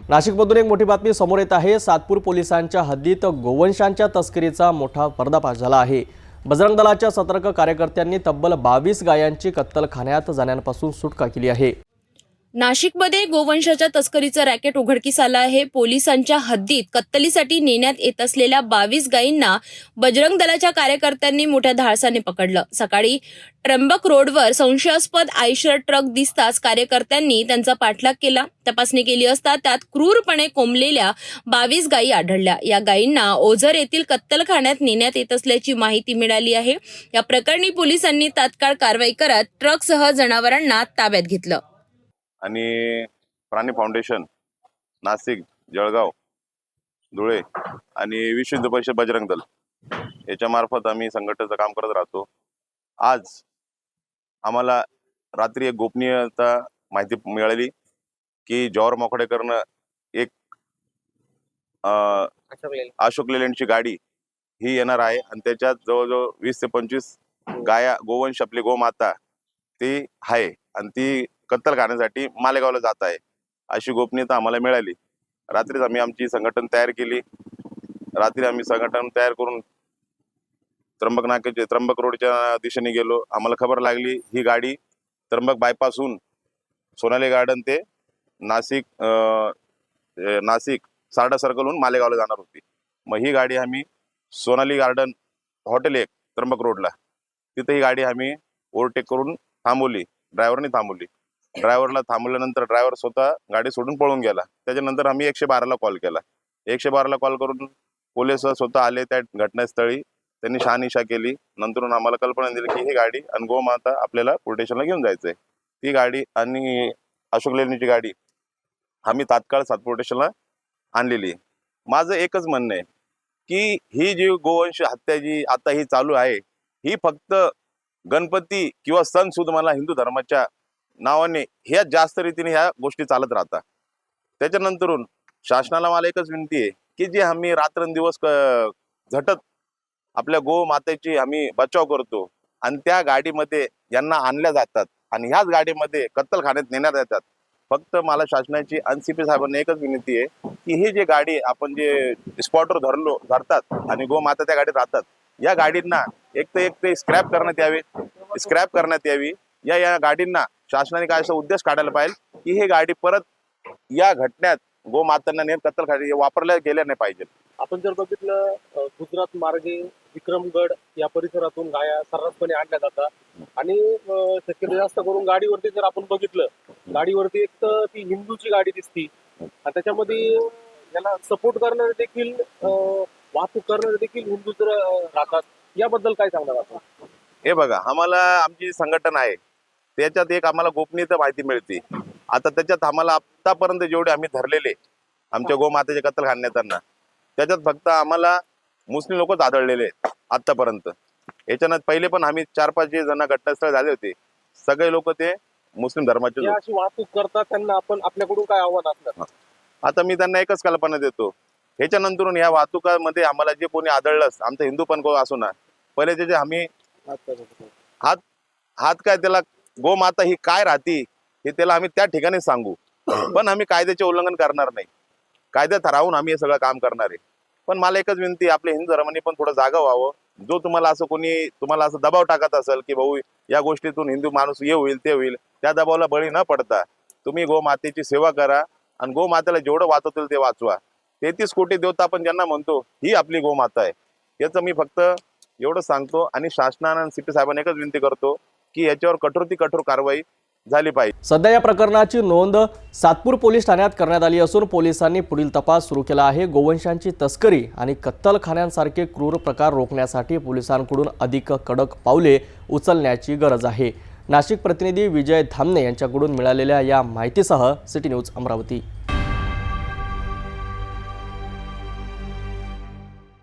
नाशिकमधून एक मोठी बातमी समोर येत आहे। सातपूर पोलिसांच्या हद्दीत गोवंशांच्या तस्करीचा मोठा पर्दाफाश झाला आहे। बजरंग दलाच्या सतर्क कार्यकर्त्यांनी तब्बल 22 गायांची कत्तलखान्यात जाण्यापासून सुटका केली आहे। नाशिकमध्ये गोवंशाच्या तस्करीचं रॅकेट उघडकीस आलं आहे। पोलिसांच्या हद्दीत कत्तलीसाठी नेण्यात येत असलेल्या 22 गायींना बजरंग दलाच्या कार्यकर्त्यांनी मोठ्या धाडसाने पकडलं। सकाळी त्र्यंबक रोडवर संशयास्पद आयशर ट्रक दिसताच कार्यकर्त्यांनी त्यांचा पाठलाग केला। तपासणी केली असता त्यात क्रूरपणे कोंबलेल्या 22 गायी आढळल्या। या गायींना ओझर येथील कत्तलखान्यात नेण्यात येत असल्याची माहिती मिळाली आहे। या प्रकरणी पोलिसांनी तात्काळ कारवाई करत ट्रकसह जनावरांना ताब्यात घेतलं। आणि प्राणी फाउंडेशन नाशिक, जळगाव, धुळे आणि विश्व हिंदू परिषद बजरंग दल याच्या मार्फत आम्ही संघटनेचं काम करत राहतो। आज आम्हाला रात्री एक गोपनीयता माहिती मिळाली की जवाहर मोखडेकरनं एक अशोक लेलँडची गाडी ही येणार आहे आणि त्याच्यात जवळजवळ 20 ते 25 गाया गोवंश आपली गोमाता ती आहे आणि ती कत्तल खाण्यासाठी मालेगावला जात आहे अशी गोपनीयता आम्हाला मिळाली। रात्रीच आम्ही आमची संघटन तयार केली। रात्री आम्ही संघटन तयार करून त्र्यंबक रोडच्या दिशेने गेलो। आम्हाला खबर लागली ही गाडी त्र्यंबक बायपासहून सोनाली गार्डन ते नाशिक सारडा सर्कलहून मालेगावला जाणार होती। मग ही गाडी आम्ही सोनाली गार्डन हॉटेल एक त्र्यंबक रोडला तिथे ही गाडी आम्ही ओव्हरटेक करून थांबवली। ड्रायव्हरने थांबवली। ड्रायव्हरला थांबवल्यानंतर ड्रायव्हर स्वतः गाडी सोडून पळून गेला। त्याच्यानंतर आम्ही 112ला कॉल केला। 112ला कॉल करून पोलीस स्वतः आले त्या घटनास्थळी। त्यांनी शहानिशा केली। नंतर आम्हाला कल्पना दिली की ही गाडी आणि गोमाता आपल्याला पोलीस स्टेशनला घेऊन जायचंय। ती गाडी आणि अशोक लेलँडची गाडी आम्ही तात्काळ सातपूर स्टेशनला आणलेली। माझं एकच म्हणणं आहे की ही जी गोवंश हत्या जी आता ही चालू आहे ही फक्त गणपती किंवा सण सुद्धा मला हिंदू धर्माच्या नावाने ह्या जास्त रीतीने ह्या गोष्टी चालत राहतात। त्याच्यानंतरून शासनाला मला एकच विनंती आहे की जे आम्ही रात्रंदिवस झटत आपल्या गोमातेची आम्ही बचाव करतो आणि त्या गाडीमध्ये यांना आणल्या जातात आणि ह्याच गाडीमध्ये कत्तलखान्यात नेण्यात येतात। फक्त मला शासनाची आणि CP साहेबांना एकच विनंती आहे की ही जी गाडी आपण जे स्पॉटवर धरतात आणि गोमाता त्या गाडीत राहतात या गाडींना एक ते स्क्रॅप करण्यात यावी। या गाडींना शासनाने काय असा उद्देश काढायला पाहिजे की ही गाडी परत या घटनेत गोमातांना नेम कत्तलखान्यात वापरल्या गेल्या नाही पाहिजे। आपण जर बघितलं गुजरात मार्गे विक्रमगड या परिसरातून गाया सर्रासपणे आणल्या जातात आणि शक्यतो जास्त करून गाडीवरती जर आपण बघितलं गाडीवरती एक तर ती हिंदूची गाडी दिसती आणि त्याच्यामध्ये याला सपोर्ट करणारे देखील वाहतूक करणारे देखील हिंदू जर राहतात। याबद्दल काय सांगणार आपण? हे बघा आम्हाला आमची संघटन आहे त्याच्यात एक आम्हाला गोपनीयता माहिती मिळते। आता त्याच्यात आम्हाला आतापर्यंत जेवढे आम्ही धरलेले आमच्या गोमातेचे कत्तलखान्यात त्याच्यात फक्त आम्हाला मुस्लिम लोकच आढळलेले आहेत आतापर्यंत। याच्यानं पहिले पण आम्ही 4-5 जे जण घटनास्थळ झाले होते सगळे लोक ते मुस्लिम धर्माचे अशी वाहतूक करतात त्यांना आपण आपल्याकडून काय आव्हान असणार? आता मी त्यांना एकच कल्पना देतो ह्याच्यानंतरून या वाहतुकामध्ये आम्हाला जे कोणी आढळलं आमचा हिंदू पण असो ना पहिले त्याचे आम्ही हात काय त्याला गोमाता ही काय राहती हे त्याला आम्ही त्या ठिकाणी सांगू पण आम्ही कायद्याचे उल्लंघन करणार नाही। कायद्यात राहून आम्ही हे सगळं काम करणार आहे। पण मला एकच विनंती आपल्या हिंदू धर्माने पण थोडं जागा व्हावं। जो तुम्हाला असं कोणी तुम्हाला असं दबाव टाकत असेल की भाऊ या गोष्टीतून हिंदू माणूस हे होईल ते होईल त्या दबावाला बळी न पडता तुम्ही गोमातेची सेवा करा आणि गोमातेला जेवढं वाचवतील ते वाचवा। 33 कोटी देवता आपण ज्यांना म्हणतो ही आपली गोमाता आहे याचं मी फक्त एवढं सांगतो आणि शासनाने आणि CP साहेबांना एकच विनंती करतो की याच्यावर कठोर कारवाई झाली पाहिजे। सध्या या प्रकरणाची नोंद सातपूर पोलीस ठाण्यात करण्यात आली असून पोलिसांनी पुढील तपास सुरू केला आहे। गोवंशांची तस्करी आणि कत्तलखान्यांसारखे क्रूर प्रकार रोखण्यासाठी पोलिसांकडून अधिक कडक पावले उचलण्याची गरज आहे। नाशिक प्रतिनिधी विजय धामणे यांच्याकडून मिळालेल्या या माहितीसह सिटी न्यूज अमरावती।